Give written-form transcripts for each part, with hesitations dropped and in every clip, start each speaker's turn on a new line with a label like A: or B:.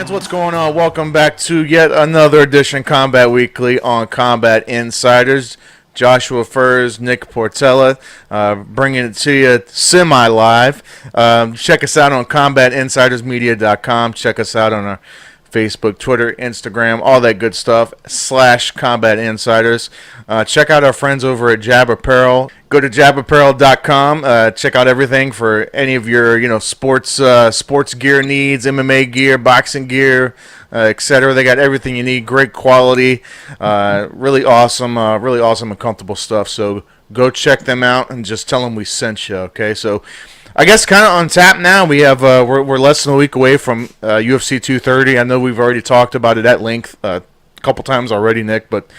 A: fans, what's going on? Welcome back to yet another edition of Combat Weekly on Combat Insiders. Joshua Furs, Nick Portella, bringing it to you semi-live. Check us out on combatinsidersmedia.com. Check us out on our Facebook, Twitter, Instagram, all that good stuff, /Combat Insiders. Check out our friends over at Jab Apparel. Go to jabapparel.com. Check out everything for any of your, sports gear needs, MMA gear, boxing gear, etc. They got everything you need. Great quality, really awesome and comfortable stuff. So go check them out and just tell them we sent you. Okay, so I guess kind of on tap now. We have we're less than a week away from UFC 230. I know we've already talked about it at length a couple times already, Nick, but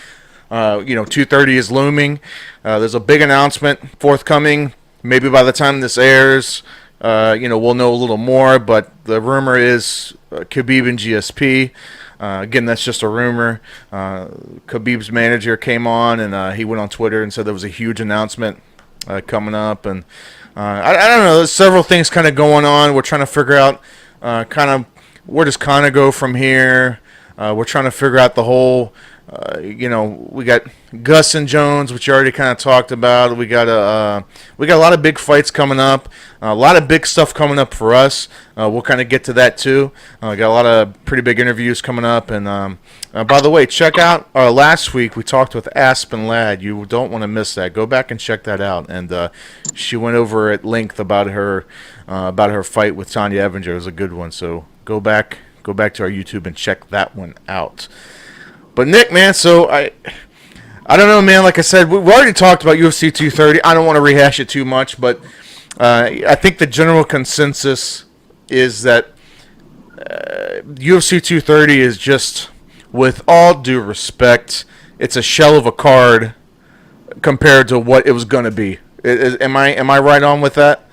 A: 230 is looming. There's a big announcement forthcoming. Maybe by the time this airs, we'll know a little more. But the rumor is Khabib and GSP. Again, that's just a rumor. Khabib's manager came on and he went on Twitter and said there was a huge announcement coming up. And I don't know. There's several things kind of going on. We're trying to figure out kind of where does Conor go from here. We're trying to figure out the whole. We got Gus and Jones, which you already kind of talked about. We got a lot of big fights coming up, a lot of big stuff coming up for us. We'll kind of get to that too. We got a lot of pretty big interviews coming up. And by the way, check out last week we talked with Aspen Ladd. You don't want to miss that. Go back and check that out. And she went over at length about her fight with Tanya Evinger. It was a good one. So go back to our YouTube and check that one out. But Nick, man, so I don't know, man. Like I said, we've already talked about UFC 230. I don't want to rehash it too much, but I think the general consensus is that UFC 230 is just, with all due respect, it's a shell of a card compared to what it was going to be. Am I right on with that?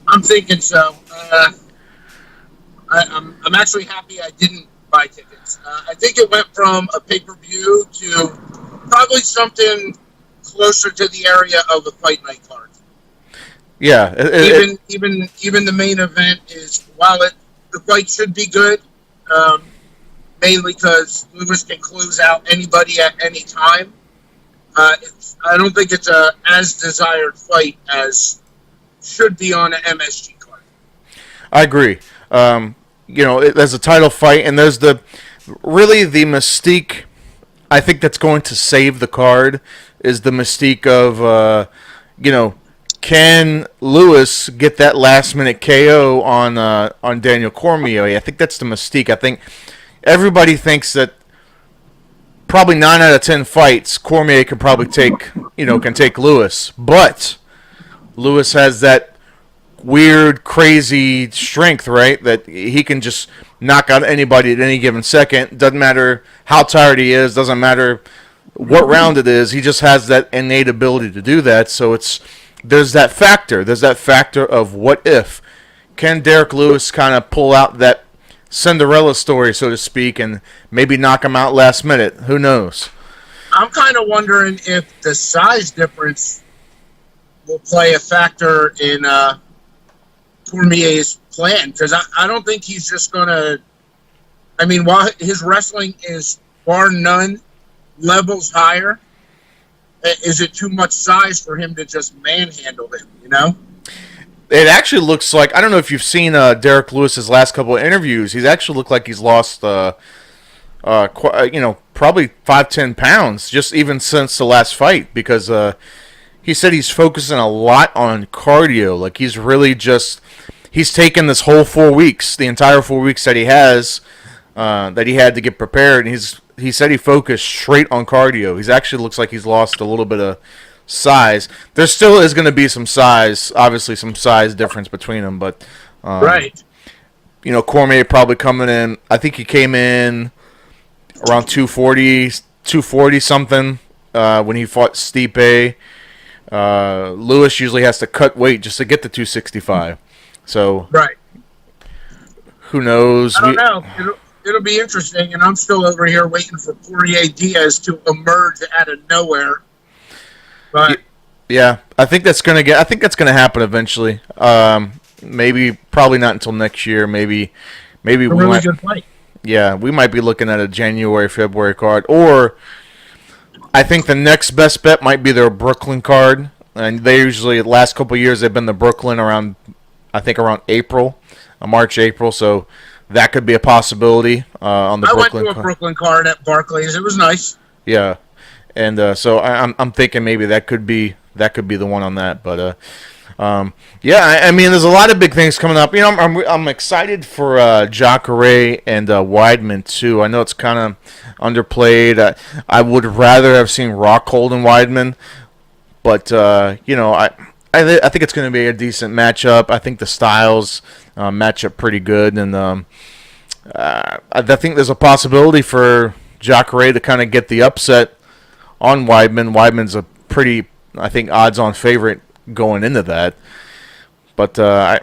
B: I'm thinking so. I'm actually happy I didn't buy tickets. I think it went from a pay-per-view to probably something closer to the area of a fight night card.
A: Yeah.
B: Even the main event is, while the fight should be good, mainly because Lewis can close out anybody at any time. I don't think it's a as desired fight as should be on an MSG card.
A: I agree. There's a title fight, and there's the mystique. I think that's going to save the card is the mystique of, can Lewis get that last minute KO on Daniel Cormier? I think that's the mystique. I think everybody thinks that probably 9 out of 10 fights Cormier can probably take Lewis, but Lewis has that weird, crazy strength, right? That he can just knock out anybody at any given second. Doesn't matter how tired he is. Doesn't matter what round it is. He just has that innate ability to do that. So there's that factor. There's that factor of what if. Can Derek Lewis kind of pull out that Cinderella story, so to speak, and maybe knock him out last minute? Who knows?
B: I'm kind of wondering if the size difference will play a factor in Cormier's plan, because I don't think he's just going to... I mean, while his wrestling is bar none levels higher, is it too much size for him to just manhandle him,
A: It actually looks like... I don't know if you've seen Derek Lewis's last couple of interviews. He's actually looked like he's lost, probably 5-10 pounds, just even since the last fight, because he said he's focusing a lot on cardio. Like, he's really just... He's taken this whole 4 weeks, the entire 4 weeks that he has, that he had to get prepared, and he said he focused straight on cardio. He actually looks like he's lost a little bit of size. There still is going to be some size, obviously some size difference between them, but
B: right.
A: Cormier probably coming in. I think he came in around 240 something when he fought Stipe. Lewis usually has to cut weight just to get to 265. So,
B: right.
A: Who knows?
B: I don't know. It'll be interesting, and I'm still over here waiting for Poirier Diaz to emerge out of nowhere. But
A: yeah, I think that's gonna happen eventually. Maybe, probably not until next year. Maybe we
B: really
A: might.
B: Good fight.
A: Yeah, we might be looking at a January, February card, or I think the next best bet might be their Brooklyn card. And they usually, the last couple of years, they've been the Brooklyn around, I think, around April, March, April. So that could be a possibility on the Brooklyn.
B: I went to a Brooklyn card at Barclays. It was nice.
A: Yeah, and so I'm thinking maybe that could be the one on that. But yeah, I mean, there's a lot of big things coming up. You know, I'm excited for Jacare and Weidman too. I know it's kind of underplayed. I would rather have seen Rockhold and Weidman, but you know, I think it's going to be a decent matchup. I think the styles match up pretty good, and I think there's a possibility for Jacare to kind of get the upset on Weidman. Weidman's a pretty, I think, odds-on favorite going into that. But I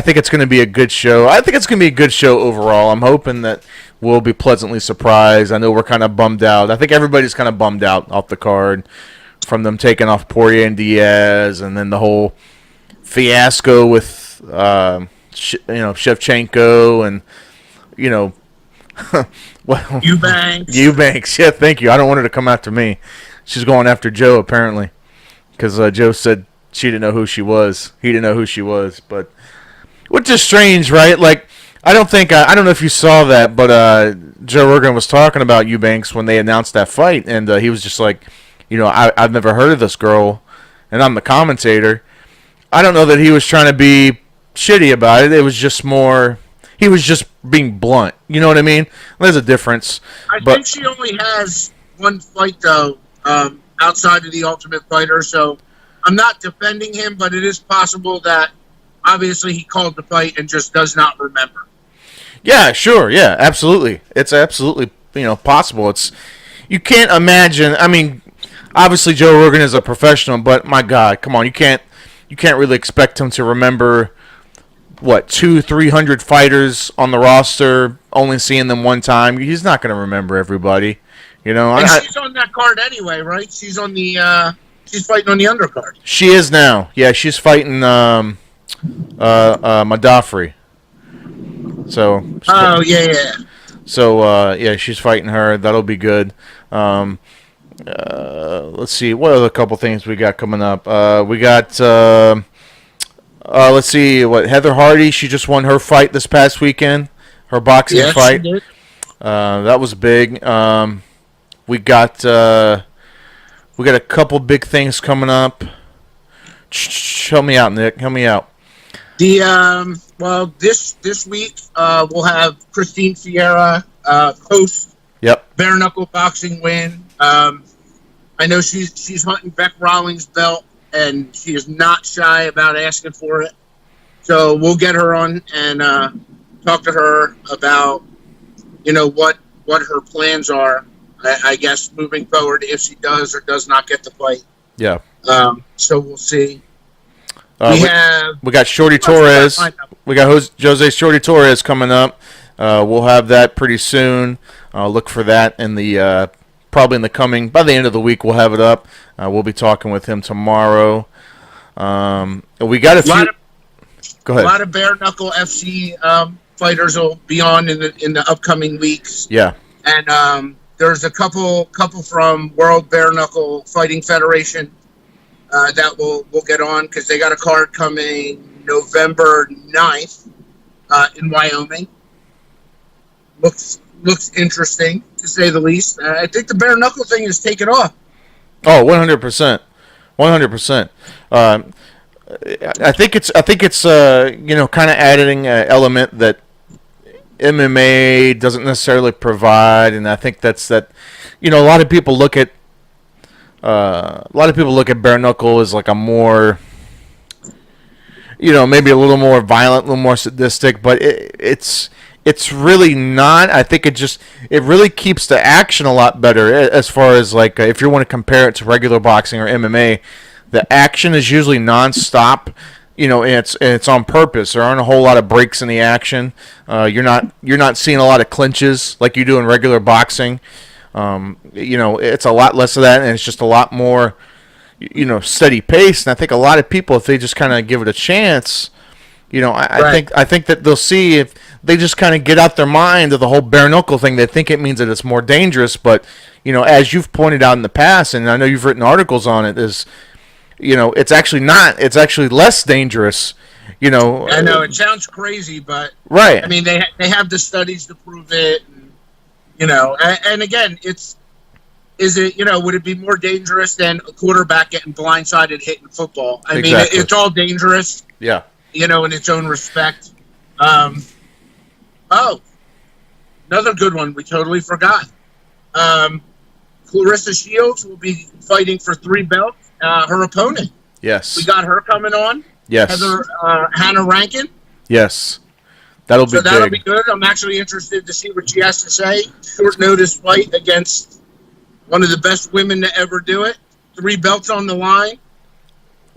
A: think it's going to be a good show. I think it's going to be a good show overall. I'm hoping that we'll be pleasantly surprised. I know we're kind of bummed out. I think everybody's kind of bummed out off the card from them taking off Poirier and Diaz, and then the whole fiasco with Shevchenko and well, Eubanks. Yeah, thank you. I don't want her to come after me. She's going after Joe apparently, because Joe said she didn't know who she was. He didn't know who she was, but which is strange, right? Like, I don't know if you saw that, but Joe Rogan was talking about Eubanks when they announced that fight, and he was just like, I've never heard of this girl, and I'm the commentator. I don't know that he was trying to be shitty about it. It was just more, he was just being blunt. You know what I mean? There's a difference.
B: I think she only has one fight, though, outside of the Ultimate Fighter, so I'm not defending him, but it is possible that obviously he called the fight and just does not remember.
A: Yeah, sure. Yeah, absolutely. It's absolutely, possible. You can't imagine. I mean, obviously Joe Rogan is a professional, but my God, come on, you can't really expect him to remember what 200-300 fighters on the roster, only seeing them one time. He's not going to remember everybody.
B: And she's on that card anyway, right? She's on the she's fighting on the undercard.
A: She is now. Yeah, she's fighting Madafri. So.
B: Oh yeah.
A: So yeah, she's fighting her. That'll be good. Let's see. What other couple things we got coming up? We got. Let's see. Heather Hardy? She just won her fight this past weekend. Her boxing fight.
B: She did.
A: That was big. We got a couple big things coming up. Help me out, Nick. Help me out.
B: This week we'll have Christine Sierra post bare knuckle boxing win. I know she's hunting Beck Rawlings' belt, and she is not shy about asking for it. So we'll get her on and talk to her about what her plans are. I guess moving forward, if she does or does not get the fight.
A: Yeah.
B: So we'll see.
A: We got Shorty Torres. We got Jose Shorty Torres coming up. We'll have that pretty soon. Look for that in the probably in the coming by the end of the week. We'll have it up. We'll be talking with him tomorrow. We got a few. Go ahead.
B: A lot of bare knuckle FC fighters will be on in the upcoming weeks.
A: Yeah.
B: And there's a couple from World Bare Knuckle Fighting Federation that we'll get on because they got a card coming November 9th in Wyoming. Looks interesting, to say the least. I think the bare knuckle thing is taking off.
A: Oh, 100%. 100%. I think it's kind of adding an element that MMA doesn't necessarily provide, and I think that's a lot of people look at bare knuckle as like a more maybe a little more violent, a little more sadistic, but it's really not. I think it really keeps the action a lot better as far as like if you want to compare it to regular boxing or MMA, the action is usually nonstop. And it's on purpose. There aren't a whole lot of breaks in the action. You're not seeing a lot of clinches like you do in regular boxing. It's a lot less of that, and it's just a lot more, steady pace. And I think a lot of people, if they just kind of give it a chance, You know, I
B: Right.
A: think that they'll see if they just kind of get out their mind of the whole bare knuckle thing. They think it means that it's more dangerous, but you know, as you've pointed out in the past, and I know you've written articles on it, is you know, it's actually not. It's actually less dangerous. You know,
B: I know it sounds crazy, but
A: right?
B: I mean they have the studies to prove it. And, you know, and again, is it, you know, would it be more dangerous than a quarterback getting blindsided hitting football? I mean,
A: Exactly.
B: it's all dangerous,
A: Yeah.
B: you know, in its own respect. Oh, another good one we totally forgot. Clarissa Shields will be fighting for 3 belts. Her opponent,
A: Yes.
B: we got her coming on.
A: Yes.
B: Heather Hannah Rankin.
A: Yes. That'll be
B: So that'll
A: big.
B: be good. I'm actually interested to see what she has to say. Short notice fight against one of the best women to ever do it. 3 belts on the line.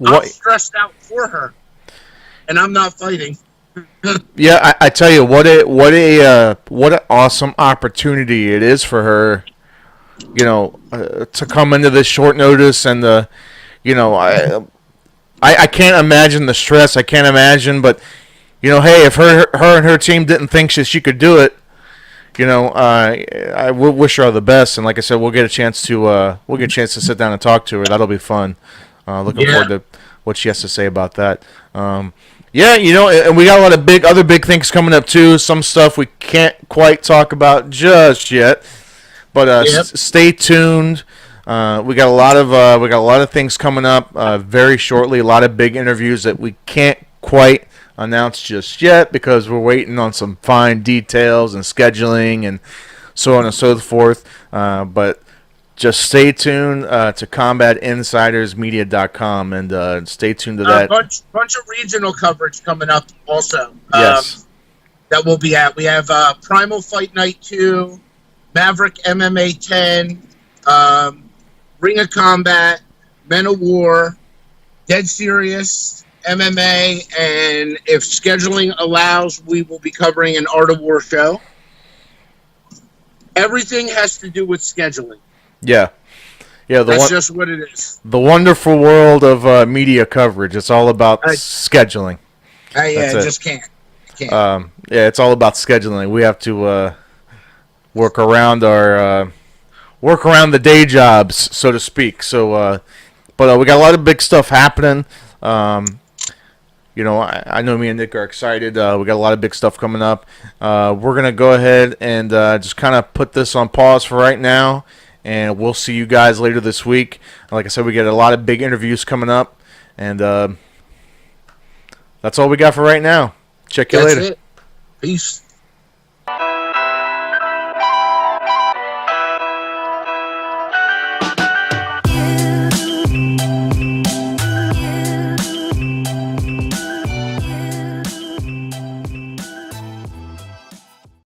B: I'm
A: What?
B: stressed out for her, and I'm not fighting.
A: Yeah, I tell you what an awesome opportunity it is for her. You know, to come into this short notice and the, you know, I can't imagine the stress. I can't imagine, but you know, hey, if her and her team didn't think she could do it, you know, I will wish her all the best. And like I said, we'll get a chance to sit down and talk to her. That'll be fun. Looking
B: Yeah.
A: forward to what she has to say about that. Yeah, you know, and we got a lot of other big things coming up too. Some stuff we can't quite talk about just yet, but
B: Yep.
A: stay tuned. We got a lot of things coming up very shortly. A lot of big interviews that we can't quite announce just yet because we're waiting on some fine details and scheduling and so on and so forth. But just stay tuned to combatinsidersmedia.com and stay tuned to that.
B: Bunch of regional coverage coming up also.
A: Yes.
B: That we'll be at. We have Primal Fight Night 2, Maverick MMA 10, Ring of Combat, Men of War, Dead Serious, MMA, and if scheduling allows, we will be covering an Art of War show. Everything has to do with scheduling.
A: Yeah. Yeah,
B: That's just what it is.
A: the wonderful world of media coverage. It's all about scheduling.
B: I
A: That's it.
B: just can't.
A: Yeah, it's all about scheduling. We have to work around the day jobs, so to speak. So, but we got a lot of big stuff happening. You know, I know me and Nick are excited. We got a lot of big stuff coming up. We're gonna go ahead and just kind of put this on pause for right now, and we'll see you guys later this week. Like I said, we got a lot of big interviews coming up, and that's all we got for right now. Check you
B: That's
A: later.
B: it. Peace.